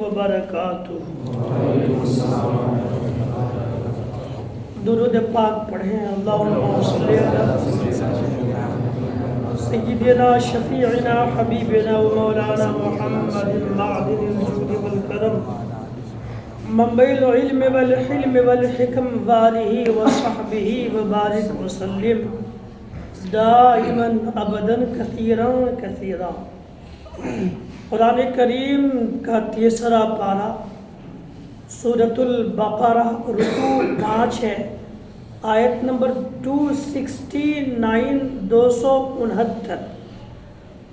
وبرکاتہ۔ درود پاک پڑھیں۔ اللہم صلی علی سیدنا شفیعنا حبیبنا و مولانا محمد معدن الجود والکرم منبع العلم والحلم والحکم وآلہ وصحبہ وبارک وسلم دائما ابدا کثیرا کثیرا۔ قرآن کریم کا تیسرا پارہ سورۃ البقرہ رکوع 5 ہے، آیت نمبر 269 269۔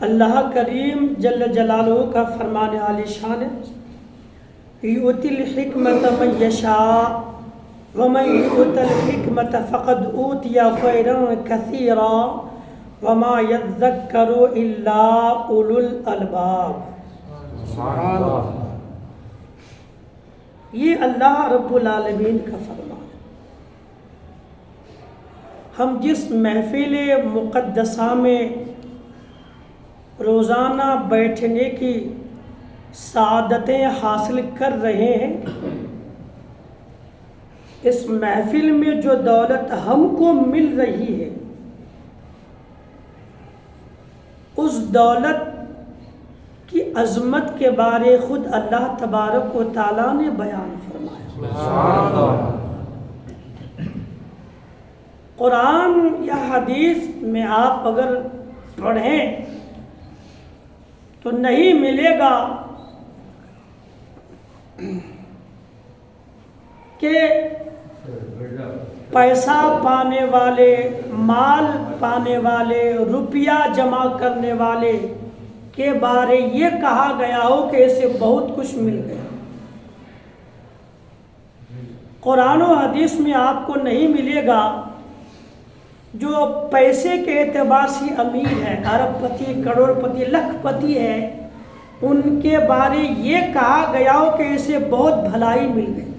اللہ کریم جل جلالہ کا فرمان عالی شان ہے، یؤتی الحکمت من یشاء ومن یؤت الحکمت فقد اوتی خیرا کثیرا وما یذکر الا اولو الالباب۔ یہ اللہ رب العالمین کا فرمان ہے۔ ہم جس محفل مقدسہ میں روزانہ بیٹھنے کی سعادتیں حاصل کر رہے ہیں، اس محفل میں جو دولت ہم کو مل رہی ہے، اس دولت کی عظمت کے بارے خود اللہ تبارک و تعالیٰ نے بیان فرمایا۔ قرآن یا حدیث میں آپ اگر پڑھیں تو نہیں ملے گا کہ پیسہ پانے والے، مال پانے والے، روپیہ جمع کرنے والے کے بارے یہ کہا گیا ہو کہ اسے بہت کچھ مل گیا۔ قرآن و حدیث میں آپ کو نہیں ملے گا جو پیسے کے اعتبار سے امیر ہے، ارب پتی، کروڑ پتی، لاکھ پتی ہے، ان کے بارے یہ کہا گیا ہو کہ اسے بہت بھلائی مل گئی۔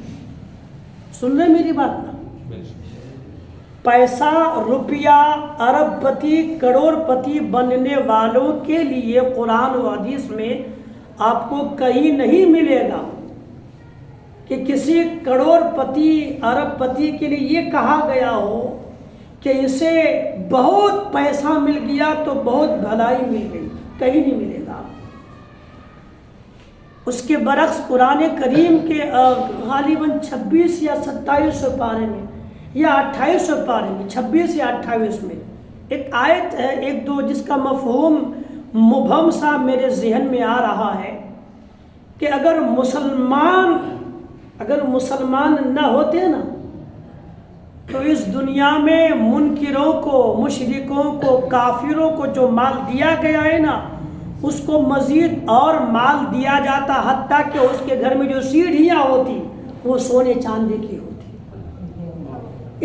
سن رہے میری بات نا؟ پیسہ، روپیہ، ارب پتی، کروڑ پتی بننے والوں کے لیے قرآن و حدیث میں آپ کو کہیں نہیں ملے گا کہ کسی کروڑ پتی، ارب پتی کے لیے یہ کہا گیا ہو کہ اسے بہت پیسہ مل گیا تو بہت بھلائی مل گئی، کہیں نہیں ملے گا۔ اس کے برعکس قرآن کریم کے غالباً 26 یا 27 پارے میں یا 28 پارے میں، 26 یا 28 میں ایک آیت ہے، ایک دو، جس کا مفہوم مبہم سا میرے ذہن میں آ رہا ہے کہ اگر مسلمان نہ ہوتے نا تو اس دنیا میں منکروں کو، مشرکوں کو، کافروں کو جو مال دیا گیا ہے نا، اس کو مزید اور مال دیا جاتا، حتیٰ کہ اس کے گھر میں جو سیڑھیاں ہوتی وہ سونے چاندی کی ہوتی،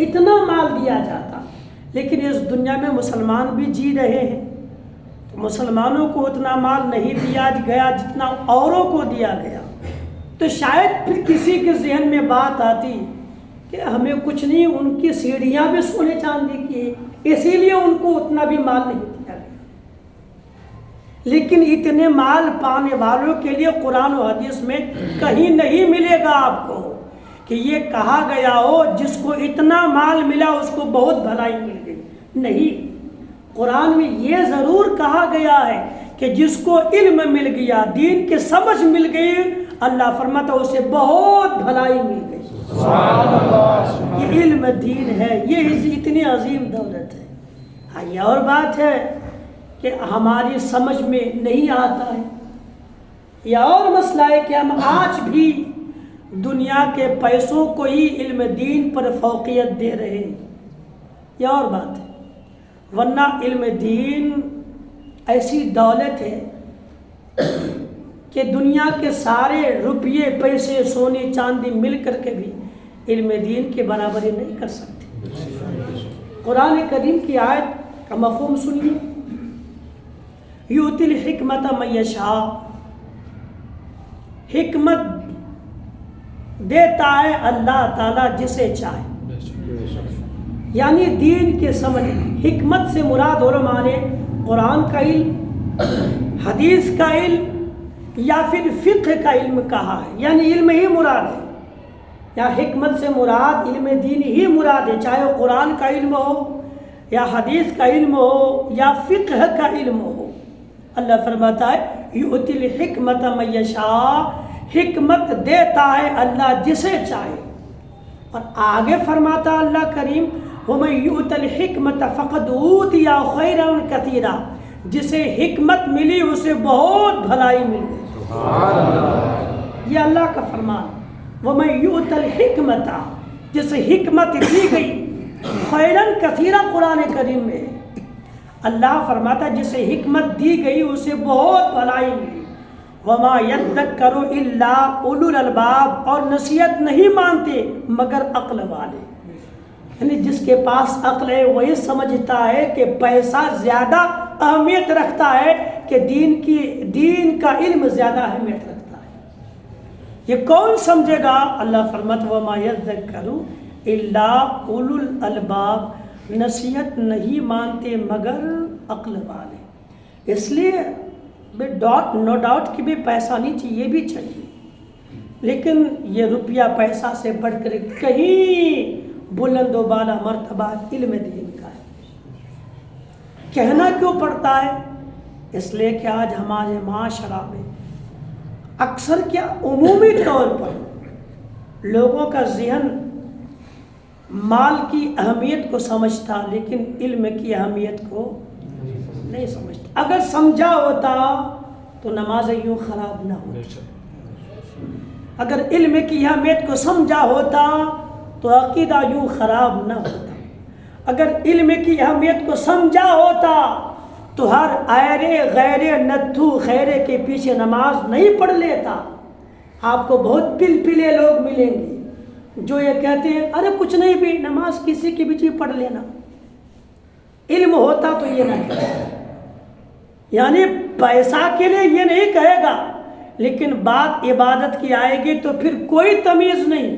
اتنا مال دیا جاتا۔ لیکن اس دنیا میں مسلمان بھی جی رہے ہیں، مسلمانوں کو اتنا مال نہیں دیا گیا جتنا اوروں کو دیا گیا، تو شاید پھر کسی کے ذہن میں بات آتی کہ ہمیں کچھ نہیں، ان کی سیڑھیاں بھی سونے چاندی کی ہے، اسی لیے ان کو اتنا بھی مال نہیں دیا گیا۔ لیکن اتنے مال پانے والوں کے لیے قرآن و حدیث میں کہیں نہیں ملے گا آپ کو کہ یہ کہا گیا ہو جس کو اتنا مال ملا اس کو بہت بھلائی مل گئی۔ نہیں، قرآن میں یہ ضرور کہا گیا ہے کہ جس کو علم مل گیا، دین کی سمجھ مل گئی، اللہ فرماتا اسے بہت بھلائی مل گئی۔ یہ علم دین ہے، یہ اتنی عظیم دولت ہے۔ ہاں، یہ اور بات ہے کہ ہماری سمجھ میں نہیں آتا ہے، یہ اور مسئلہ ہے کہ ہم آج بھی دنیا کے پیسوں کو ہی علم دین پر فوقیت دے رہے ہیں، یہ اور بات ہے۔ ورنہ علم دین ایسی دولت ہے کہ دنیا کے سارے روپیے، پیسے، سونے چاندی مل کر کے بھی علم دین کے برابری نہیں کر سکتے۔ قرآن کریم کی آیت کا مفہوم سنیے، یؤتی الحکمت من یشاء، حکمت دیتا ہے اللہ تعالیٰ جسے چاہے، یعنی دین کے سمجھ۔ حکمت سے مراد علماء نے قرآن کا علم، حدیث کا علم یا پھر فقہ کا علم کہا ہے، یعنی علم ہی مراد ہے، یا حکمت سے مراد علم دین ہی مراد ہے، چاہے وہ قرآن کا علم ہو یا حدیث کا علم ہو یا فقہ کا علم ہو۔ اللہ فرماتا ہے یؤتی الحکمت من یشاء، حکمت دیتا ہے اللہ جسے چاہے، اور آگے فرماتا اللہ کریم وَمَن یؤت الحکمت فقد اوتی خیرا کثیرا، جسے حکمت ملی اسے بہت بھلائی مل گئی۔ سبحان اللہ، یہ اللہ کا فرمان۔ وَمَن یؤت الحکمت، جسے حکمت دی گئی، خیرا کثیرا قرآن کریم میں اللہ فرماتا جسے حکمت دی گئی اسے بہت بھلائی ملی۔ وَمَا يَذَّكَّرُ إِلَّا أُولُو الْأَلْبَابِ، اور نصیحت نہیں مانتے مگر عقل والے، یعنی جس کے پاس عقل ہے وہی سمجھتا ہے کہ پیسہ زیادہ اہمیت رکھتا ہے کہ دین کا علم زیادہ اہمیت رکھتا ہے۔ یہ کون سمجھے گا؟ اللہ فرماتا وَمَا يَذَّكَّرُ إِلَّا أُولُو الْأَلْبَابِ، نصیحت نہیں مانتے مگر عقل والے۔ اس لیے نو ڈاؤٹ کہ بھی پیسہ نہیں چاہیے، بھی چاہیے، لیکن یہ روپیہ پیسہ سے بڑھ کر کہیں بلند و بالا مرتبہ علم دین کا ہے۔ کہنا کیوں پڑتا ہے؟ اس لیے کہ آج ہمارے معاشرہ میں اکثر کیا عمومی طور پر لوگوں کا ذہن مال کی اہمیت کو سمجھتا لیکن علم کی اہمیت کو نہیں سمجھتا۔ اگر سمجھا ہوتا تو نمازیں یوں خراب نہ ہوتی، اگر علم کی اہمیت کو سمجھا ہوتا تو عقیدہ یوں خراب نہ ہوتا، اگر علم کی اہمیت کو سمجھا ہوتا تو ہر ایرے غیرے نتھو خیرے کے پیچھے نماز نہیں پڑھ لیتا۔ آپ کو بہت پلپلے لوگ ملیں گے جو یہ کہتے ہیں ارے کچھ نہیں بھی، نماز کسی کے پیچھے پڑھ لینا۔ علم ہوتا تو یہ نہ کہتا، یعنی پیسہ کے لیے یہ نہیں کہے گا، لیکن بات عبادت کی آئے گی تو پھر کوئی تمیز نہیں،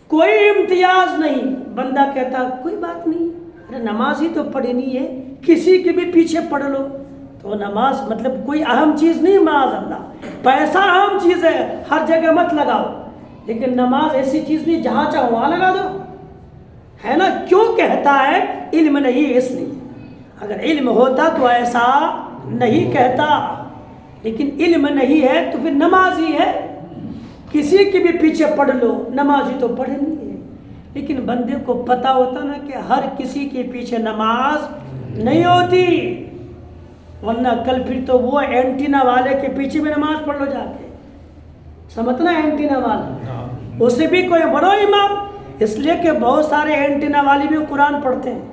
کوئی امتیاز نہیں۔ بندہ کہتا کوئی بات نہیں، ارے نماز ہی تو پڑھنی ہے، کسی کے بھی پیچھے پڑھ لو، تو نماز مطلب کوئی اہم چیز نہیں۔ معاذ اللہ، پیسہ اہم چیز ہے، ہر جگہ مت لگاؤ، لیکن نماز ایسی چیز نہیں جہاں چاہو وہاں لگا دو، ہے نا؟ کیوں کہتا ہے؟ علم نہیں، اس لیے۔ اگر علم ہوتا تو ایسا نہیں کہتا، لیکن علم نہیں ہے تو پھر نماز ہی ہے، کسی کے بھی پیچھے پڑھ لو، نماز ہی تو پڑھنی ہے۔ لیکن بندے کو پتہ ہوتا نا کہ ہر کسی کے پیچھے نماز نہیں ہوتی، ورنہ کل پھر تو وہ اینٹینا والے کے پیچھے بھی نماز پڑھ لو جا کے، سمجھنا اینٹینا والا، اسے بھی کوئی بڑو امام، اس لیے کہ بہت سارے اینٹینا والے بھی قرآن پڑھتے ہیں۔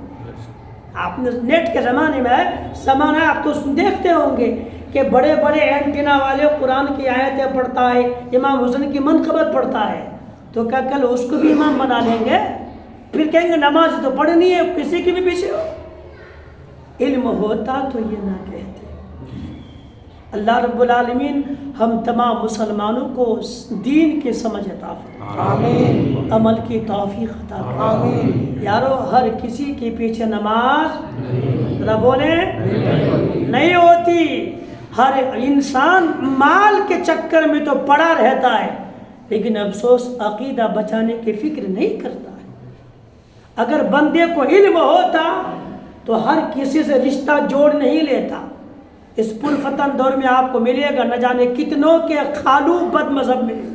آپ نے نیٹ کے زمانے میں زمانہ آپ تو دیکھتے ہوں گے کہ بڑے بڑے اینٹینا والے قرآن کی آیتیں پڑھتا ہے، امام حسن کی منقبت پڑھتا ہے، تو کیا کل اس کو بھی امام بنا لیں گے؟ پھر کہیں گے نماز تو پڑھنی ہے، کسی کی بھی پیچھے ہو۔ علم ہوتا تو یہ نہ کہتے۔ اللہ رب العالمین ہم تمام مسلمانوں کو دین کی سمجھ عطا فرمائے، عمل کی توفیق عطا فرمائے۔ یارو ہر کسی کے پیچھے نماز ذرا بولیں نہیں ہوتی۔ ہر انسان مال کے چکر میں تو پڑا رہتا ہے، لیکن افسوس عقیدہ بچانے کی فکر نہیں کرتا ہے۔ اگر بندے کو علم ہوتا تو ہر کسی سے رشتہ جوڑ نہیں لیتا۔ اس پرفتن دور میں آپ کو ملے گا نہ جانے کتنوں کے خالو بد مذہب ملے،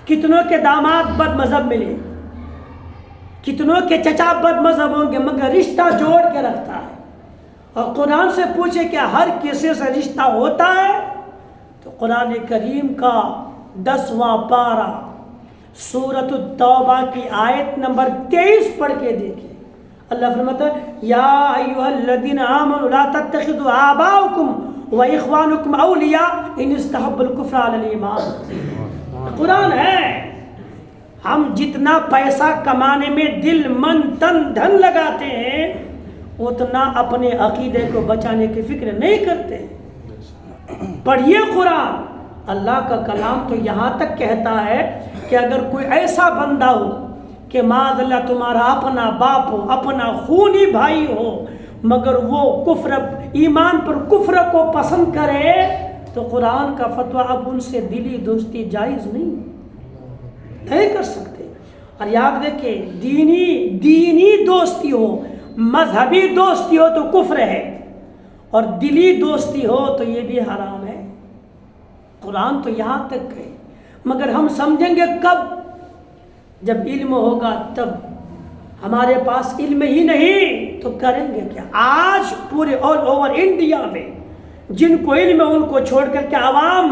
کتنوں کے داماد بد مذہب ملے، کتنوں کے چچا بد مذہب ہوں گے، مگر رشتہ جوڑ کے رکھتا ہے۔ اور قرآن سے پوچھے کہ ہر کسی سے رشتہ ہوتا ہے تو قرآن کریم کا 10واں پارہ سورۃ التوبہ کی آیت نمبر 23 پڑھ کے دیکھیں۔ اللہ فرماتا ہے یا ایھا الذین آمنوا لا تتخذوا آباءکم واخوانکم اولیاء ان استحبوا الکفر علی الایمان۔ قرآن ہے، ہم جتنا پیسہ کمانے میں دل من تن دھن لگاتے ہیں اتنا اپنے عقیدے کو بچانے کی فکر نہیں کرتے۔ پڑھیے قرآن، اللہ کا کلام تو یہاں تک کہتا ہے کہ اگر کوئی ایسا بندہ ہو کہ معاذ اللہ تمہارا اپنا باپ ہو، اپنا خونی بھائی ہو، مگر وہ کفر ایمان پر کفر کو پسند کرے تو قرآن کا فتویٰ اب ان سے دلی دوستی جائز نہیں کر سکتے۔ اور یاد رکھیں، دینی دوستی ہو، مذہبی دوستی ہو تو کفر ہے، اور دلی دوستی ہو تو یہ بھی حرام ہے۔ قرآن تو یہاں تک ہے، مگر ہم سمجھیں گے کب؟ جب علم ہوگا تب۔ ہمارے پاس علم ہی نہیں تو کریں گے کیا؟ آج پورے آل اوور انڈیا میں جن کو علم ہے ان کو چھوڑ کر کے عوام،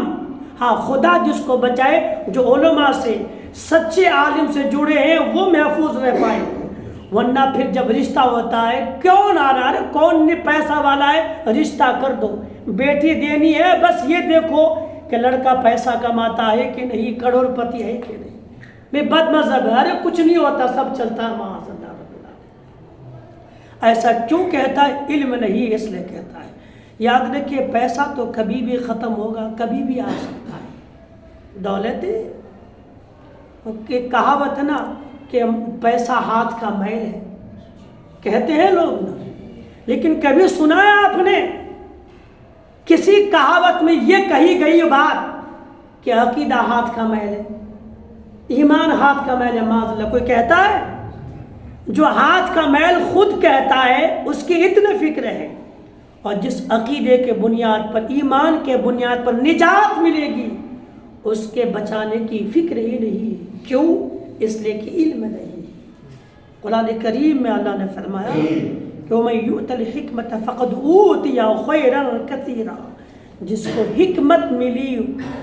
ہاں خدا جس کو بچائے، جو علماء سے سچے عالم سے جڑے ہیں وہ محفوظ رہ پائیں گے، ورنہ پھر جب رشتہ ہوتا ہے کون آ رہا ہے، کون پیسہ والا ہے، رشتہ کر دو، بیٹی دینی ہے، بس یہ دیکھو کہ لڑکا پیسہ کماتا ہے کہ نہیں، کروڑ پتی ہے کہ نہیں، میں بد مذہب ہے، ارے کچھ نہیں ہوتا، سب چلتا ہے معاذ اللہ رب العالمین۔ ایسا کیوں کہتا ہے؟ علم نہیں اس لیے کہتا ہے۔ یاد رکھیے، پیسہ تو کبھی بھی ختم ہوگا، کبھی بھی آ سکتا ہے۔ دولت کہ کہاوت ہے نا کہ پیسہ ہاتھ کا میل ہے، کہتے ہیں لوگ نا، لیکن کبھی سنا ہے آپ نے کسی کہاوت میں یہ کہی گئی بات کہ عقیدہ ہاتھ کا میل ہے، ایمان ہاتھ کا میل ہے؟ معاذ اللہ، کوئی کہتا ہے؟ جو ہاتھ کا میل خود کہتا ہے اس کی اتنے فکر ہے، اور جس عقیدے کے بنیاد پر، ایمان کے بنیاد پر نجات ملے گی، اس کے بچانے کی فکر ہی نہیں۔ کیوں؟ اس لیے کہ علم نہیں۔ قرآن کریم میں اللہ نے فرمایا کہ وَمَن يُؤْتَ الْحِكْمَةَ فَقَدْ أُوتِيَ خَيْرًا كَثِيرًا، جس کو حکمت ملی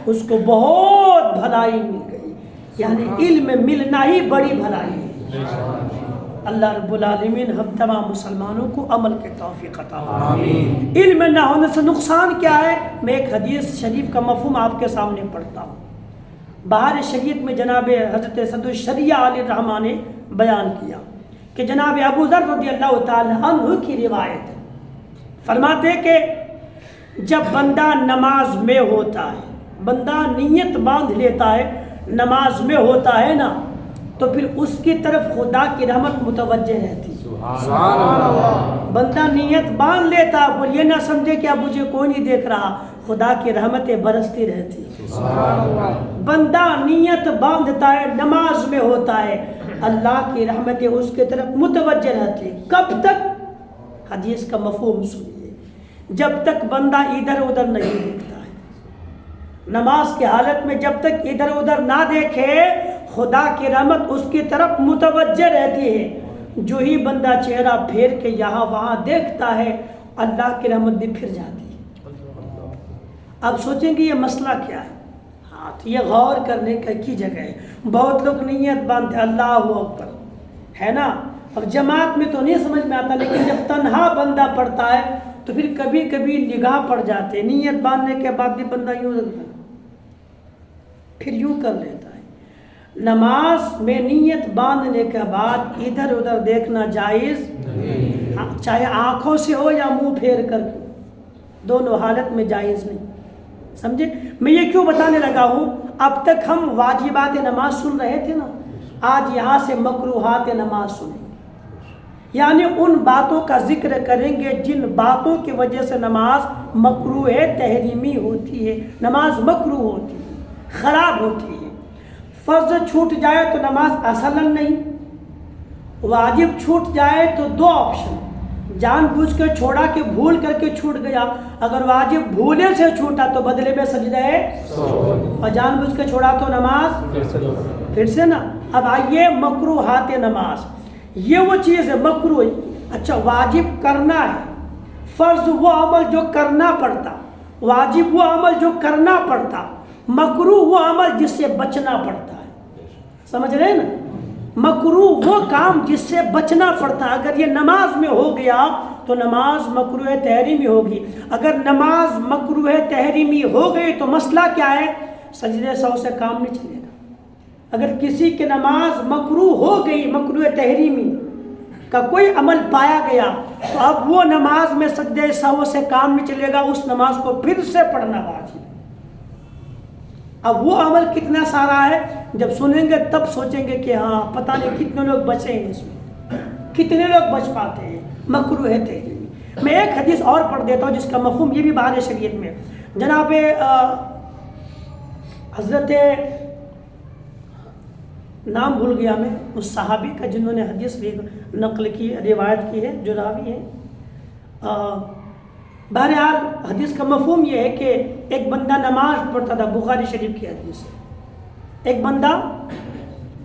اس کو بہت بھلائی مل گئی، یعنی علم ملنا ہی بڑی بھلائی ہے۔ اللہ رب العالمین ہم تمام مسلمانوں کو عمل کے توفیق عطا فرمائے۔ علم نہ ہونے سے نقصان کیا ہے؟ میں ایک حدیث شریف کا مفہوم آپ کے سامنے پڑھتا ہوں۔ بہار شریعت میں جناب حضرت صدر الشریعہ علیہ الرحمٰ نے بیان کیا کہ جناب ابو ذر رضی اللہ تعالی عنہ کی روایت ہے، فرماتے کہ جب بندہ نماز میں ہوتا ہے، بندہ نیت باندھ لیتا ہے، نماز میں ہوتا ہے نا، تو پھر اس کی طرف خدا کی رحمت متوجہ رہتی۔ سبحان اللہ۔ بندہ نیت باندھ لیتا، اور یہ نہ سمجھے کہ اب مجھے کوئی نہیں دیکھ رہا، خدا کی رحمتیں برستی رہتی۔ سبحان اللہ۔ بندہ نیت باندھتا ہے، نماز میں ہوتا ہے، اللہ کی رحمتیں اس کی طرف متوجہ رہتی۔ کب تک؟ حدیث کا مفہوم سنیے، جب تک بندہ ادھر ادھر نہیں دیکھتا ہے، نماز کی حالت میں جب تک ادھر ادھر نہ دیکھے، خدا کی رحمت اس کی طرف متوجہ رہتی ہے۔ جو ہی بندہ چہرہ پھیر کے یہاں وہاں دیکھتا ہے، اللہ کی رحمت بھی پھر جاتی ہے۔ اب سوچیں گے یہ مسئلہ کیا ہے؟ ہاں، تو یہ غور کرنے کی جگہ ہے۔ بہت لوگ نیت باندھتے اللہ اکبر، ہے نا، اب جماعت میں تو نہیں سمجھ میں آتا، لیکن جب تنہا بندہ پڑھتا ہے تو پھر کبھی کبھی نگاہ پڑ جاتے، نیت باندھنے کے بعد بھی بندہ یوں رکھتا ہے، پھر یوں کر لیتا ہے۔ نماز میں نیت باندھنے کے بعد ادھر ادھر دیکھنا جائز نہیں، چاہے آنکھوں سے ہو یا منہ پھیر کر کے، دونوں حالت میں جائز نہیں۔ سمجھے میں یہ کیوں بتانے لگا ہوں؟ اب تک ہم واجبات نماز سن رہے تھے نا، آج یہاں سے مکروہات نماز سنیں گے، یعنی ان باتوں کا ذکر کریں گے جن باتوں کی وجہ سے نماز مکروہ تحریمی ہوتی ہے، نماز مکروہ ہوتی ہے، خراب ہوتی ہے۔ فرض چھوٹ جائے تو نماز اصلاً نہیں، واجب چھوٹ جائے تو دو آپشن، جان بوجھ کے چھوڑا کہ بھول کر کے چھوٹ گیا، اگر واجب بھولے سے چھوٹا تو بدلے میں سجدہ ہے، اور جان بوجھ کے چھوڑا تو نماز پھر سے نا۔ اب آئیے مکروہات نماز، یہ وہ چیز ہے مکروہ۔ اچھا، واجب کرنا ہے، فرض وہ عمل جو کرنا پڑتا، واجب وہ عمل جو کرنا پڑتا، مکروہ وہ عمل جس سے بچنا پڑتا ہے۔ سمجھ رہے ہیں نا؟ مکروہ وہ کام جس سے بچنا پڑتا، اگر یہ نماز میں ہو گیا تو نماز مکروہ تحریمی ہوگی۔ اگر نماز مکروہ تحریمی ہو گئی تو مسئلہ کیا ہے؟ سجدے سہو سے کام نہیں چلے گا۔ اگر کسی کی نماز مکروہ ہو گئی، مکروہ تحریمی کا کوئی عمل پایا گیا، تو اب وہ نماز میں سجدے سہو سے کام نہیں چلے گا، اس نماز کو پھر سے پڑھنا واجب۔ اب وہ عمل کتنا سارا ہے، جب سنیں گے تب سوچیں گے کہ ہاں پتہ نہیں کتنے لوگ بچے ہیں، اس میں کتنے لوگ بچ پاتے ہیں مکروہ تحریمی۔ میں ایک حدیث اور پڑھ دیتا ہوں جس کا مفہوم یہ بھی بہار شریعت میں، جناب حضرت نام بھول گیا میں اس صحابی کا جنہوں نے حدیث نقل کی روایت کی ہے جو راوی ہیں. بہرحال حدیث کا مفہوم یہ ہے کہ ایک بندہ نماز پڑھتا تھا، بخاری شریف کی حدیث ہے. ایک بندہ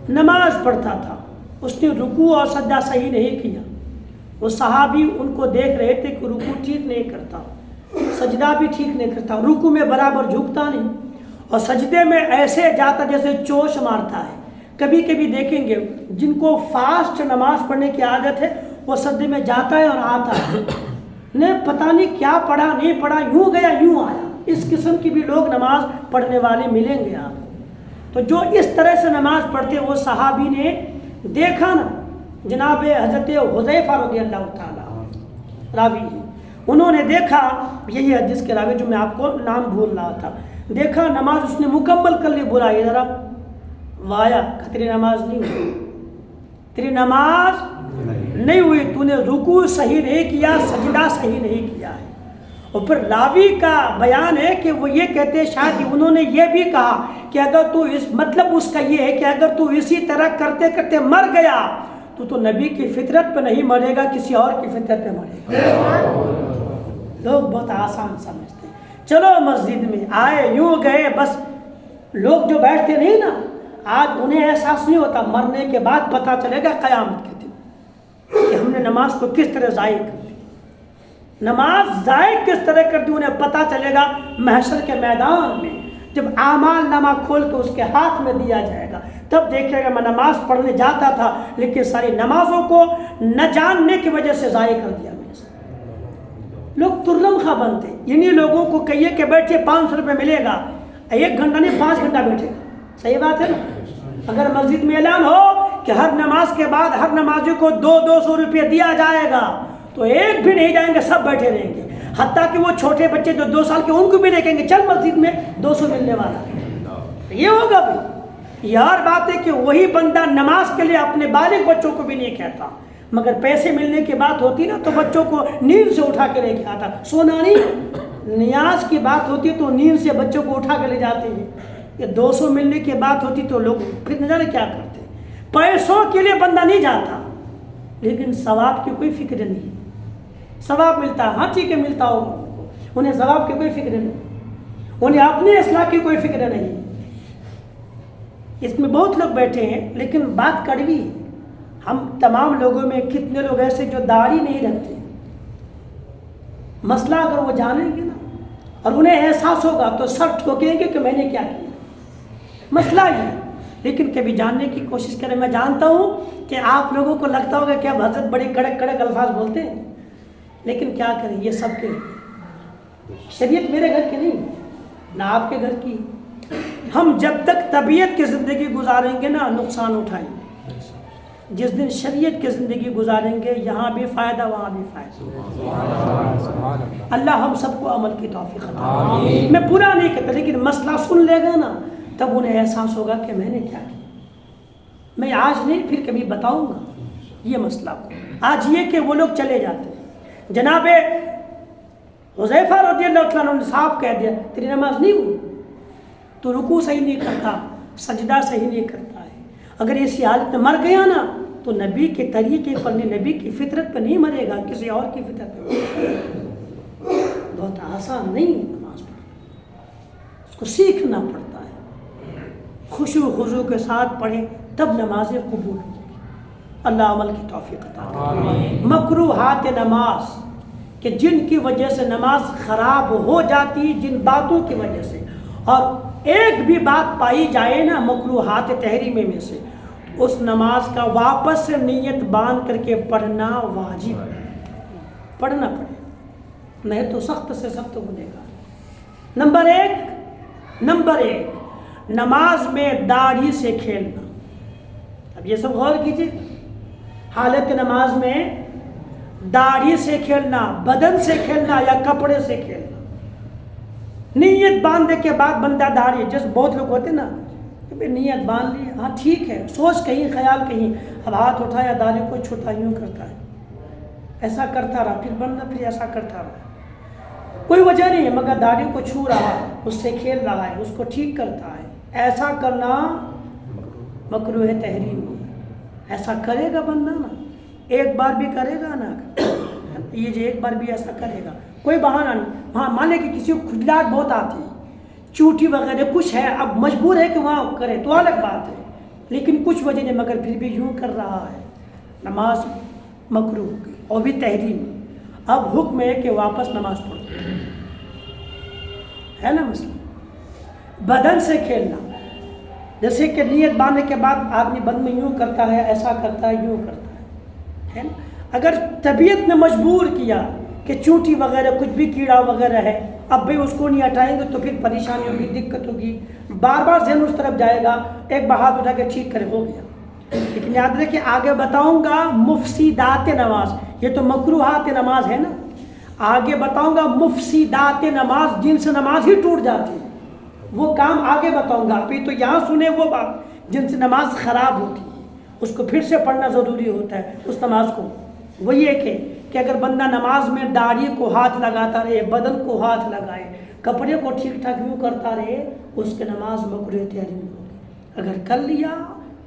نماز پڑھتا تھا، اس نے رکوع اور سجدہ صحیح نہیں کیا. وہ صحابی ان کو دیکھ رہے تھے کہ رکوع ٹھیک نہیں کرتا، سجدہ بھی ٹھیک نہیں کرتا، رکوع میں برابر جھکتا نہیں اور سجدے میں ایسے جاتا جیسے چوش مارتا ہے. کبھی کبھی دیکھیں گے جن کو فاسٹ نماز پڑھنے کی عادت ہے وہ سجدے میں جاتا ہے اور آتا ہے، نے پتہ نہیں کیا پڑھا نہیں پڑھا، یوں گیا یوں آیا. اس قسم کی بھی لوگ نماز پڑھنے والے ملیں گے آپ کو. تو جو اس طرح سے نماز پڑھتے وہ صحابی نے دیکھا نا، جناب حضرت حذیفہ رضی اللہ تعالیٰ راوی ہیں، انہوں نے دیکھا، یہی حدیث کے راوی جو میں آپ کو نام بھول رہا تھا، دیکھا نماز اس نے مکمل کر لی. برائی ذرا وایا کہ تیری نماز نہیں ہوئی، تیری نماز نہیں ہوئی، تو نے رکوع صحیح نہیں کیا، سجدہ صحیح نہیں کیا ہے. اور پھر راوی کا بیان ہے کہ وہ یہ کہتے ہیں شاید انہوں نے یہ بھی کہا کہ اگر تو مطلب اس کا یہ ہے کہ اگر تو اسی طرح کرتے کرتے مر گیا تو نبی کی فطرت پہ نہیں مرے گا، کسی اور کی فطرت پہ مرے گا. لوگ بہت آسان سمجھتے ہیں، چلو مسجد میں آئے یوں گئے بس. لوگ جو بیٹھتے نہیں نا آج انہیں احساس نہیں ہوتا، مرنے کے بعد پتہ چلے گا قیامت کے دن کہ ہم نے نماز کو کس طرح ضائع کر دی، نماز ضائع کس طرح کر دی. انہیں پتہ چلے گا محشر کے میدان میں جب اعمال نامہ کھول کے اس کے ہاتھ میں دیا جائے گا، تب دیکھے گا میں نماز پڑھنے جاتا تھا لیکن ساری نمازوں کو نہ جاننے کی وجہ سے ضائع کر دیا میں سے. لوگ ترلم خواہ بنتے. انہی لوگوں کو کہیے کہ بیٹھے 500 روپے ملے گا، 1 گھنٹہ نہیں 5 گھنٹہ بیٹھے گا. صحیح بات ہے نا. اگر مسجد میں اعلان ہو کہ ہر نماز کے بعد ہر نمازی کو 200 روپے دیا جائے گا تو ایک بھی نہیں جائیں گے، سب بیٹھے رہیں گے. حتیٰ کہ وہ چھوٹے بچے جو 2 سال کے ان کو بھی دیکھیں گے چل مسجد میں 200 ملنے والا ہے. یہ ہوگا بھی. یار بات ہے کہ وہی بندہ نماز کے لیے اپنے بالغ بچوں کو بھی نہیں کہتا، مگر پیسے ملنے کی بات ہوتی نا تو بچوں کو نیند سے اٹھا کے لے کے آتا. سونا نہیں، نیاز کی بات ہوتی تو نیند سے بچوں کو اٹھا کے لے جاتے ہیں. یہ 200 ملنے کی بات ہوتی تو لوگ پھر نہ جانے کیا کرتے. پیسوں کے لیے بندہ نہیں جاتا لیکن ثواب کی کوئی فکر نہیں. ثواب ملتا ہے، ہاں ٹھیک ہے ملتا ہوگا، انہیں ثواب کی کوئی فکر نہیں، انہیں اپنی اصلاح کی کوئی فکر نہیں. اس میں بہت لوگ بیٹھے ہیں لیکن بات کڑوی ہے. ہم تمام لوگوں میں کتنے لوگ ایسے جو داڑھی نہیں رکھتے. مسئلہ اگر وہ جانیں گے نا اور انہیں احساس ہوگا تو سر ٹھوکیں گے کہ میں نے کیا کیا. مسئلہ یہ لیکن کبھی جاننے کی کوشش کریں. میں جانتا ہوں کہ آپ لوگوں کو لگتا ہوگا کہ اب حضرت بڑی کڑک کڑک الفاظ بولتے ہیں، لیکن کیا کریں یہ سب کے شریعت میرے گھر کی نہیں نہ آپ کے گھر کی. ہم جب تک طبیعت کی زندگی گزاریں گے نا نقصان اٹھائیں گے. جس دن شریعت کی زندگی گزاریں گے یہاں بھی فائدہ وہاں بھی فائدہ. اللہ ہم سب کو عمل کی توفیق عطا کرے. میں برا نہیں کہتا لیکن مسئلہ سن لے گا نا تب انہیں احساس ہوگا کہ میں نے کیا کیا. میں آج نہیں پھر کبھی بتاؤں گا یہ مسئلہ کو. آج یہ کہ وہ لوگ چلے جاتے ہیں. جناب حذیفہ رضی اللہ عنہ نے صاحب کہہ دیا تیری نماز نہیں ہوئی، تو رکوع صحیح نہیں کرتا، سجدہ صحیح نہیں کرتا ہے. اگر اسی حالت میں مر گیا نا تو نبی کے طریقے پر نہیں، نبی کی فطرت پہ نہیں مرے گا، کسی اور کی فطرت پہ. بہت آسان نہیں نماز پڑھنا، اس کو سیکھنا پڑتا ہے. خشوع خضوع کے ساتھ پڑھیں تب نمازیں قبول ہوگی. اللہ عمل کی توفیق عطا کرے. مکروہات نماز کہ جن کی وجہ سے نماز خراب ہو جاتی، جن باتوں کی وجہ سے، اور ایک بھی بات پائی جائے نا مکروہات تحریمہ میں سے، اس نماز کا واپس سے نیت باندھ کر کے پڑھنا واجب ہے. پڑھنا پڑے نہیں تو سخت سے سخت گنہگار. نمبر ایک نماز میں داڑھی سے کھیلنا. اب یہ سب غور کیجیے، حالت نماز میں داڑھی سے کھیلنا، بدن سے کھیلنا یا کپڑے سے کھیلنا. نیت باندھنے کے بعد بندہ داڑھی، جیسے بہت لوگ ہوتے نا کہ نیت باندھ لی، ہاں ٹھیک ہے، سوچ کہیں خیال کہیں، اب ہاتھ اٹھایا داڑھی کو چھوٹا یوں کرتا ہے، ایسا کرتا رہا، پھر بندہ پھر ایسا کرتا رہا. کوئی وجہ نہیں ہے مگر داڑھی کو چھو رہا ہے، اس سے کھیل رہا ہے، اس کو ٹھیک کرتا ہے، ایسا کرنا مکروہ تحریم ہے۔ ایسا کرے گا بندہ نا، ایک بار بھی کرے گا نا، یہ جو ایک بار بھی ایسا کرے گا کوئی بہانہ نہیں۔ ہاں مان لے کہ کسی کو کھجلاہٹ بہت آتی ہے، چوٹی وغیرہ کچھ ہے، اب مجبور ہے کہ وہاں کرے تو الگ بات ہے، لیکن کچھ وجہ نہیں مگر پھر بھی یوں کر رہا ہے، نماز مکروہ ہو گئی اور بھی تحریم۔ اب حکم ہے کہ واپس نماز پڑھو، ہے نا مسئلہ۔ بدن سے کھیلنا، جیسے کہ نیت باندھنے کے بعد آدمی بدن میں یوں کرتا ہے، ایسا کرتا ہے، یوں کرتا ہے نا۔ اگر طبیعت نے مجبور کیا کہ چونٹی وغیرہ کچھ بھی کیڑا وغیرہ ہے، اب بھی اس کو نہیں ہٹائیں گے تو پھر پریشانی ہوگی، دقت ہوگی، بار بار ذہن اس طرف جائے گا، ایک بار ہاتھ اٹھا کے ٹھیک کرے، ہو گیا۔ لیکن یاد رکھیں آگے بتاؤں گا مفسدات نماز، یہ تو مکروہات نماز ہے نا، آگے بتاؤں گا مفسدات نماز، جن سے نماز ہی ٹوٹ جاتی ہے، وہ کام آگے بتاؤں گا۔ ابھی تو یہاں سنیں وہ بات جن سے نماز خراب ہوتی ہے، اس کو پھر سے پڑھنا ضروری ہوتا ہے اس نماز کو۔ وہی ہے کہ اگر بندہ نماز میں داڑھی کو ہاتھ لگاتا رہے، بدن کو ہاتھ لگائے، کپڑے کو ٹھیک ٹھاک یوں کرتا رہے، اس کے نماز مکروہ تحریم ہوگی۔ اگر کر لیا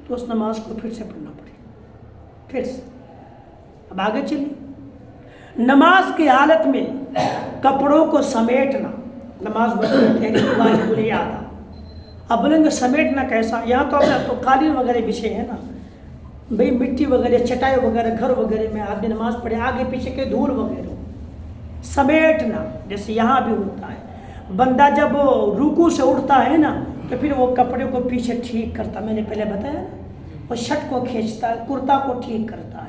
تو اس نماز کو پھر سے پڑھنا پڑے گا، پھر سے۔ اب آگے چلیے، نماز کی حالت میں کپڑوں کو سمیٹنا نماز مکروہ تحریم واجب الادا۔ اب بولیں گے سمیٹنا کیسا؟ یہاں تو قالین وغیرہ بچھے ہیں نا بھئی، مٹی وغیرہ، چٹائی وغیرہ گھر وغیرہ میں آدمی نماز پڑھے، آگے پیچھے کے دھول وغیرہ سمیٹنا، جیسے یہاں بھی ہوتا ہے، بندہ جب رکوع سے اٹھتا ہے نا تو پھر وہ کپڑے کو پیچھے ٹھیک کرتا، میں نے پہلے بتایا نا، وہ شرٹ کو کھینچتا ہے، کرتا کو ٹھیک کرتا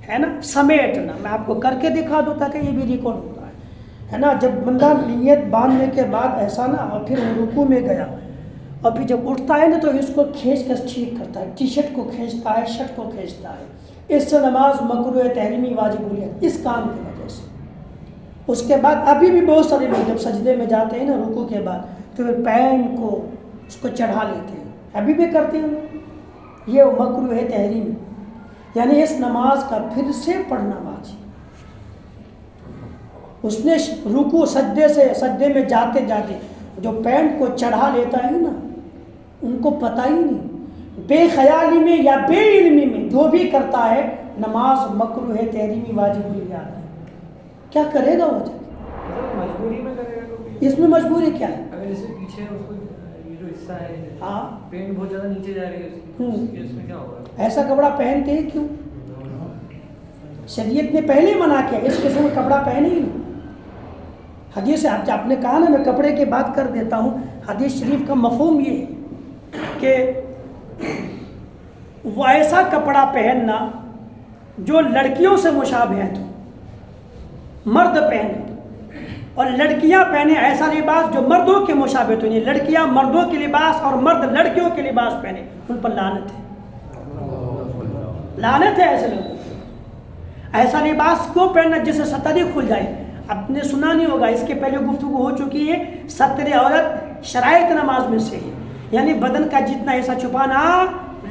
ہے نا، سمیٹنا۔ میں آپ کو کر کے دکھا دوں تاکہ یہ بھی ریکارڈ ہوتا ہے نا۔ جب بندہ نیت باندھنے کے بعد ایسا نا، اور پھر وہ رکوع میں گیا اور پھر جب اٹھتا ہے نا تو اس کو کھینچ کر ٹھیک کرتا ہے، ٹی شرٹ کو کھینچتا ہے، شرٹ کو کھینچتا ہے، اس سے نماز مکروہ تحریمی واجب الادا اس کام کی وجہ سے۔ اس کے بعد ابھی بھی بہت سارے لوگ جب سجدے میں جاتے ہیں نا رکوع کے بعد تو پھر پینٹ کو اس کو چڑھا لیتے ہیں، ابھی بھی کرتے ہیں لوگ، یہ مکروہ تحریم، یعنی اس نماز کا پھر سے پڑھنا واجب۔ اس نے رکوع سجدے میں جاتے جاتے جو پینٹ کو چڑھا لیتا ہے نا، ان کو پتہ ہی نہیں، بے خیالی میں یا بے علمی میں جو بھی کرتا ہے نماز مکروہ تحریمی واجب الادا ہے۔ کیا کرے گا وہ جب مجبوری میں کرے گا تو اس میں مجبوری کیا ہے؟ اگر اس سے پیچھے اس کو یہ جو حصہ ہے ہاں پینٹ بہت زیادہ نیچے جا رہی ہے، اس میں کیا ہوگا؟ ایسا کپڑا پہنتے ہیں کیوں؟ شریعت نے پہلے منع کیا اس قسم کا کپڑا پہنے ہی نہیں۔ حدیث آپ نے کہا نا، میں کپڑے کی بات کر دیتا ہوں، حدیث شریف کا مفہوم یہ ہے کہ وہ ایسا کپڑا پہننا جو لڑکیوں سے مشابہت ہو، مرد پہنے اور لڑکیاں پہنے ایسا لباس جو مردوں کے مشابہت ہو، نہیں لڑکیاں مردوں کے لباس اور مرد لڑکیوں کے لباس پہنے، ان پر لعنت ہے، لعنت ہے ایسے لوگوں کو۔ ایسا لباس کیوں پہننا جس سے ستر ہی کھل جائے؟ آپ نے سنا نہیں ہوگا، اس کے پہلے گفتگو ہو چکی ہے، ستر عورت شرائط نماز میں سے ہے، یعنی بدن کا جتنا ایسا چھپانا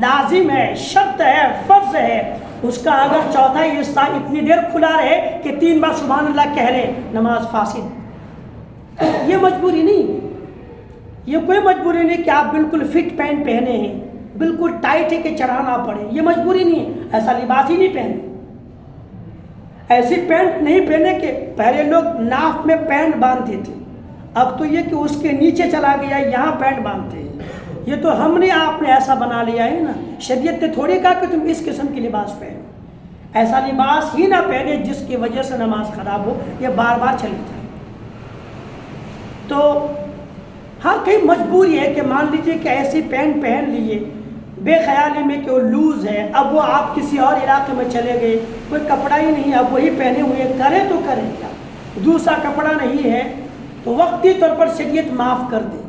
لازم ہے، شرط ہے، فرض ہے، اس کا اگر چوتھائی حصہ اتنی دیر کھلا رہے کہ 3 بار سبحان اللہ کہہ لے، نماز فاسد۔ یہ مجبوری نہیں، یہ کوئی مجبوری نہیں کہ آپ بالکل فٹ پینٹ پہنے ہیں، بالکل ٹائٹ ہے کہ چڑھانا پڑے، یہ مجبوری نہیں ہے، ایسا لباس ہی نہیں پہنے، ایسی پینٹ نہیں پہنے کہ پہلے لوگ ناف میں پینٹ باندھتے تھے، اب تو یہ کہ اس کے نیچے چلا گیا یہاں پینٹ باندھتے ہیں، یہ تو ہم نے آپ نے ایسا بنا لیا ہے نا، شریعت نے تھوڑی کہا کہ تم اس قسم کی لباس پہنو، ایسا لباس ہی نہ پہنے جس کی وجہ سے نماز خراب ہو، یہ بار بار چلی جائے۔ تو ہاں کہیں مجبوری ہے کہ مان لیجئے کہ ایسی پینٹ پہن لیے بے خیالی میں کہ وہ لوز ہے، اب وہ آپ کسی اور علاقے میں چلے گئے، کوئی کپڑا ہی نہیں، اب وہی پہنے ہوئے، کرے تو کرے کیا، دوسرا کپڑا نہیں ہے تو وقتی طور پر شریعت معاف کر دے،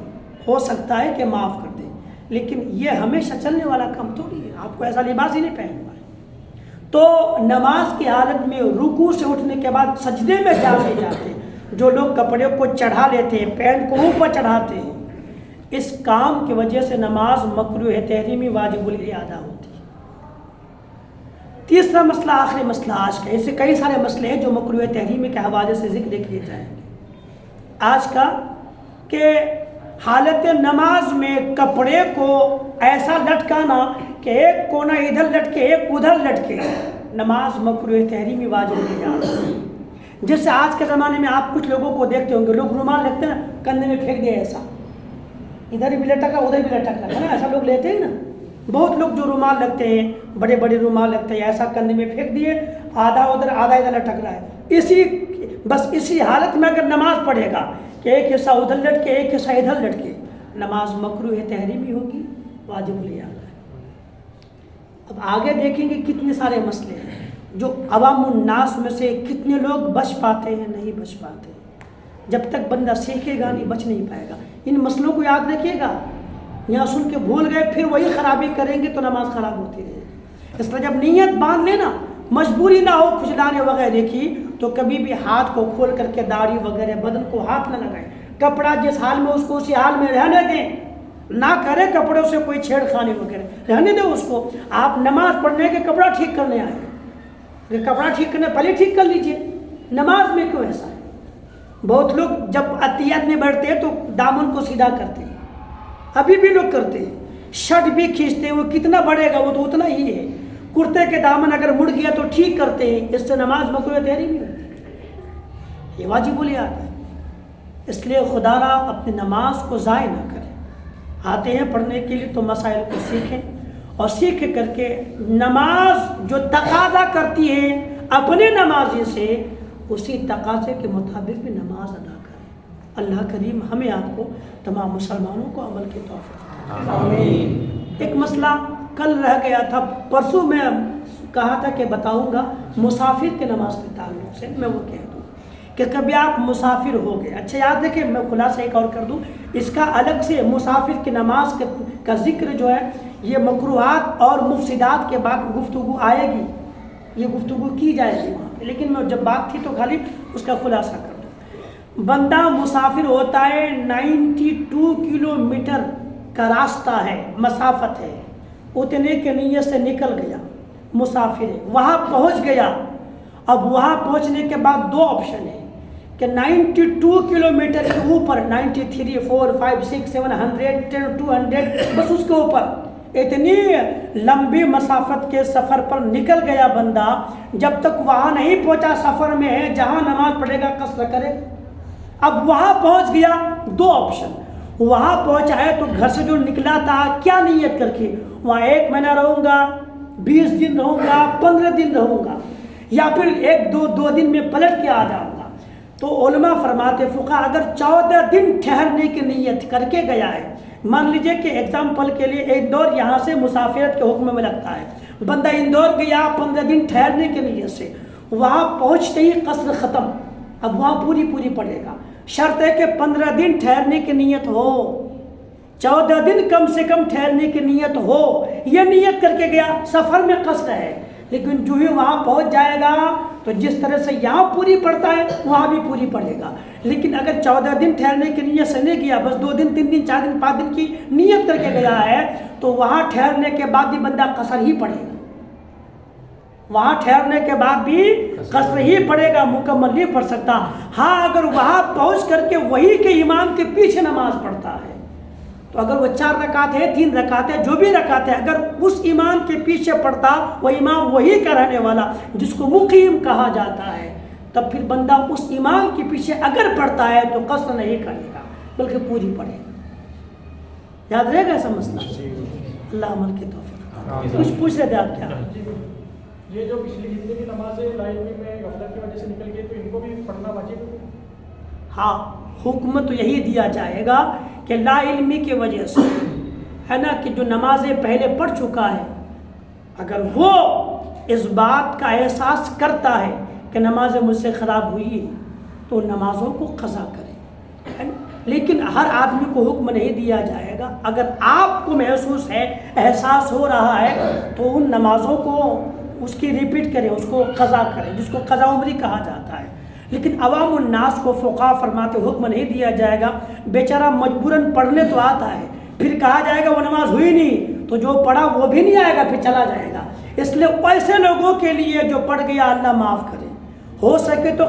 ہو سکتا ہے کہ معاف کر دے، لیکن یہ ہمیشہ چلنے والا کام تھوڑی ہے، آپ کو ایسا لباس ہی نہیں پہننا ہے۔ تو نماز کی حالت میں رکوع سے اٹھنے کے بعد سجدے میں جاتے جو لوگ کپڑے کو چڑھا لیتے ہیں، پینٹ کو اوپر چڑھاتے ہیں، اس کام کی وجہ سے نماز مکروہ تحریمی واجب الادا ہوتی ہے۔ تیسرا مسئلہ، آخری مسئلہ آج کا، ایسے کئی سارے مسئلے ہیں جو مکروہ تحریمی کے حوالے سے ذکر کیے جائیں گے۔ آج کا کہ حالت نماز میں کپڑے کو ایسا لٹکانا کہ ایک کونا ادھر لٹکے ایک ادھر لٹکے، نماز مکروہ تحریمی واجب نہیں۔ جیسے آج کے زمانے میں آپ کچھ لوگوں کو دیکھتے ہوں گے، لوگ رومال رکھتے ہیں نا، کندھے میں پھینک دیا ایسا، ادھر بھی لٹکا ادھر بھی لٹکا ہے نا، ایسا لوگ لیتے ہیں نا۔ بہت لوگ جو رومال رکھتے ہیں، بڑے بڑے رومال رکھتے ہیں، ایسا کندھے میں پھینک دیے، آدھا ادھر آدھا ادھر لٹک رہا ہے۔ اسی حالت میں اگر نماز پڑھے گا کہ ایک حصہ ادھر لٹکے ایک حصہ ادھر لٹکے، نماز مکروہ تحریمی ہوگی، واجب الیادا ہے۔ اب آگے دیکھیں گے کتنے سارے مسئلے ہیں جو عوام الناس میں سے کتنے لوگ بچ پاتے ہیں، نہیں بچ پاتے۔ جب تک بندہ سیکھے گا نہیں بچ نہیں پائے گا۔ ان مسئلوں کو یاد رکھیے گا، یہاں سن کے بھول گئے پھر وہی خرابی کریں گے تو نماز خراب ہوتی رہے گی۔ اس لیے جب نیت باندھ لینا، مجبوری نہ ہو کھجلانے وغیرہ کی، تو کبھی بھی ہاتھ کو کھول کر کے داڑھی وغیرہ بدن کو ہاتھ نہ لگائیں۔ کپڑا جس حال میں اس کو اسی حال میں رہنے دیں، نہ کرے کپڑوں سے کوئی چھیڑ خانی وغیرہ، رہنے دیں اس کو۔ آپ نماز پڑھنے کے کپڑا ٹھیک کرنے آئے، اگر کپڑا ٹھیک کرنے پہلے ٹھیک کر لیجئے، نماز میں کیوں ایسا ہے؟ بہت لوگ جب عطیت میں بیٹھتے ہیں تو دامن کو سیدھا کرتے ہیں، ابھی بھی لوگ کرتے ہیں، شرٹ بھی کھینچتے ہیں، وہ کتنا بڑھے گا وہ تو اتنا ہی ہے، کرتے کے دامن اگر مڑ گیا تو ٹھیک کرتے ہیں، اس سے نماز مکروہ تحریمی ہوتی ہے، یہ واجب الیادا ہے۔ اس لیے خدا را اپنی نماز کو ضائع نہ کریں۔ آتے ہیں پڑھنے کے لیے تو مسائل کو سیکھیں، اور سیکھ کر کے نماز جو تقاضا کرتی ہے اپنے نمازی سے، اسی تقاضے کے مطابق بھی نماز ادا کریں۔ اللہ کریم ہمیں آپ کو تمام مسلمانوں کو عمل کی توفیق عطا فرمائے۔ آمین۔ ایک مسئلہ کل رہ گیا تھا، پرسوں میں کہا تھا کہ بتاؤں گا مسافر کے نماز کے تعلق سے، میں وہ کہہ دوں کہ کبھی آپ مسافر ہو گئے، اچھا یاد رکھیں، میں خلاصہ ایک اور کر دوں، اس کا الگ سے مسافر کی نماز کا ذکر جو ہے یہ مکروہات اور مفسدات کے بعد گفتگو آئے گی، یہ گفتگو کی جائے گی وہاں پہ، لیکن میں جب بات تھی تو خالی اس کا خلاصہ کر دوں۔ بندہ مسافر ہوتا ہے، 92 کلومیٹر کا راستہ ہے، مسافت ہے، اتنے کے نیت سے نکل گیا، مسافر ہے، وہاں پہنچ گیا۔ اب وہاں پہنچنے کے بعد دو آپشن ہیں کہ 92 کلومیٹر کے اوپر، 93، 4، 5، 6، 700، 200، بس اس کے اوپر اتنی لمبی مسافت کے سفر پر نکل گیا بندہ، جب تک وہاں نہیں پہنچا سفر میں ہے جہاں نماز پڑھے گا قصر کرے۔ اب وہاں پہنچ گیا، دو آپشن، وہاں پہنچا ہے تو گھر سے جو نکلا تھا کیا نیت کر کے، وہاں 1 مہینہ رہوں گا، 20 دن رہوں گا، 15 دن رہوں گا، یا پھر 1-2 دن میں پلٹ کے آ جاؤں گا۔ تو علماء فرماتے فقہ اگر 14 دن ٹھہرنے کی نیت کر کے گیا ہے، مان لیجئے کہ ایگزامپل کے لیے اندور یہاں سے مسافرت کے حکم میں لگتا ہے، بندہ اندور گیا 15 دن ٹھہرنے کی نیت سے، وہاں پہنچتے ہی قصر ختم، اب وہاں پوری پڑے گا، شرط ہے کہ 15 دن ٹھہرنے کی نیت ہو، 14 دن کم سے کم ٹھہرنے کی نیت ہو، یہ نیت کر کے گیا، سفر میں قصر ہے، لیکن جو ہی وہاں پہنچ جائے گا تو جس طرح سے یہاں پوری پڑتا ہے وہاں بھی پوری پڑے گا۔ لیکن اگر 14 دن ٹھہرنے کی نیت سے نہیں گیا، بس 2 دن 3 دن 4 دن 5 دن کی نیت کر کے گیا ہے، تو وہاں ٹھہرنے کے بعد بھی بندہ قصر ہی پڑے گا، وہاں ٹھہرنے کے بعد بھی قصر ہی پڑے گا، مکمل نہیں پڑھ سکتا۔ ہاں اگر وہاں پہنچ کر کے وہی کے امام کے پیچھے نماز پڑھتا ہے تو اگر وہ 4 رکعت ہے 3 رکعت ہے جو بھی رکعت ہے، اگر اس امام کے پیچھے پڑھتا، وہ امام وہی کا رہنے والا جس کو مقیم کہا جاتا ہے، تب پھر بندہ اس امام کے پیچھے اگر پڑھتا ہے تو قصر نہیں کرے گا بلکہ پوری پڑھے گا۔ یاد رہے گا ایسا مسئلہ؟ اللہ عمل کی توفیق۔ کچھ پوچھ رہے تھے آپ کیا؟ یہ جو پچھلی جتنی بھی نمازیں لا علمی میں غفلت کی وجہ سے نکل گئی تو ان کو بھی پڑھنا واجب ہے؟ ہاں، حکم تو یہی دیا جائے گا کہ لا علمی کی وجہ سے ہے نا، کہ جو نمازیں پہلے پڑھ چکا ہے اگر وہ اس بات کا احساس کرتا ہے کہ نمازیں مجھ سے خراب ہوئی تو نمازوں کو قضا کرے، ہے نا۔ لیکن ہر آدمی کو حکم نہیں دیا جائے گا، اگر آپ کو محسوس ہے، احساس ہو رہا ہے تو ان نمازوں کو اس کی ریپیٹ کرے، اس کو قضا کرے، جس کو قضا عمری کہا جاتا ہے۔ لیکن عوام الناس کو فقہا فرماتے حکم نہیں دیا جائے گا، بیچارہ مجبوراً پڑھنے تو آتا ہے، پھر کہا جائے گا وہ نماز ہوئی نہیں تو جو پڑھا وہ بھی نہیں آئے گا، پھر چلا جائے گا۔ اس لیے ایسے لوگوں کے لیے جو پڑھ گیا اللہ معاف کرے، ہو سکے تو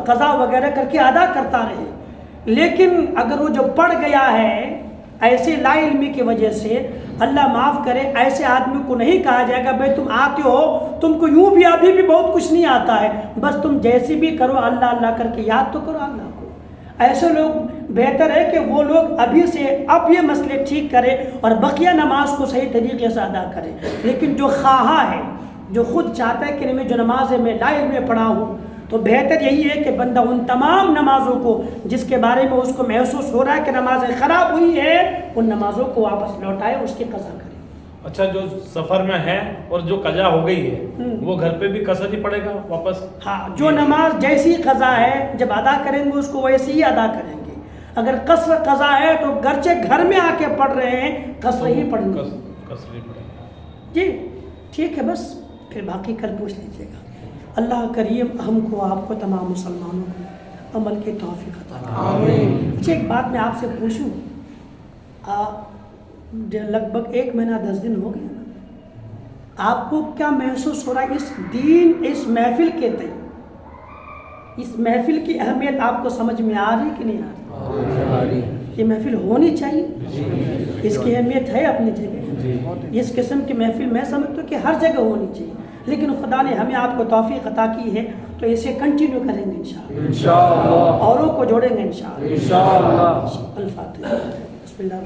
قضا وغیرہ کر کے ادا کرتا رہے، لیکن اگر وہ جو پڑھ گیا ہے ایسے لا علمی کی وجہ سے، اللہ معاف کرے، ایسے آدمی کو نہیں کہا جائے گا بھائی تم آتے ہو، تم کو یوں بھی ابھی بھی بہت کچھ نہیں آتا ہے، بس تم جیسے بھی کرو اللہ اللہ کر کے یاد تو کرو اللہ کو۔ ایسے لوگ بہتر ہے کہ وہ لوگ ابھی سے اب یہ مسئلے ٹھیک کرے اور بقیہ نماز کو صحیح طریقے سے ادا کرے۔ لیکن جو خواہاں ہے، جو خود چاہتا ہے کہ میں جو نماز ہے میں لا علم میں پڑھا ہوں، تو بہتر یہی ہے کہ بندہ ان تمام نمازوں کو جس کے بارے میں اس کو محسوس ہو رہا ہے کہ نمازیں خراب ہوئی ہے، ان نمازوں کو واپس لوٹائے، اس کی قضا کرے۔ اچھا، جو سفر میں ہے اور جو قضا ہو گئی ہے وہ گھر پہ بھی قضا ہی پڑے گا واپس؟ ہاں، جو نماز جیسی قضا ہے جب ادا کریں گے اس کو ویسے ہی ادا کریں گے۔ اگر قصر قضا ہے تو گرچہ گھر میں آ کے پڑھ رہے ہیں قصر ہی پڑھیں گے۔ قصر ہی پڑے گا۔ جی ٹھیک ہے، بس پھر باقی کل پوچھ لیجیے گا۔ اللہ کریم ہم کو آپ کو تمام مسلمانوں کو عمل کی توفیق عطا کرے۔ آمین۔ اچھا، ایک بات میں آپ سے پوچھوں، لگ بھگ 1 مہینہ 10 دن ہو گیا نا، آپ کو کیا محسوس ہو رہا ہے اس دین، اس محفل کے تئیں، اس محفل کی اہمیت آپ کو سمجھ میں آ رہی کہ نہیں آ رہی؟ یہ محفل ہونی چاہیے، اس کی اہمیت ہے اپنی جگہ۔ اس قسم کی محفل میں سمجھتا ہوں کہ ہر جگہ ہونی چاہیے، لیکن خدا نے ہمیں آپ کو توفیق عطا کی ہے تو اسے کنٹینیو کریں گے انشاءاللہ، اوروں کو جوڑیں گے انشاءاللہ۔ الفاتحہ۔ بسم اللہ۔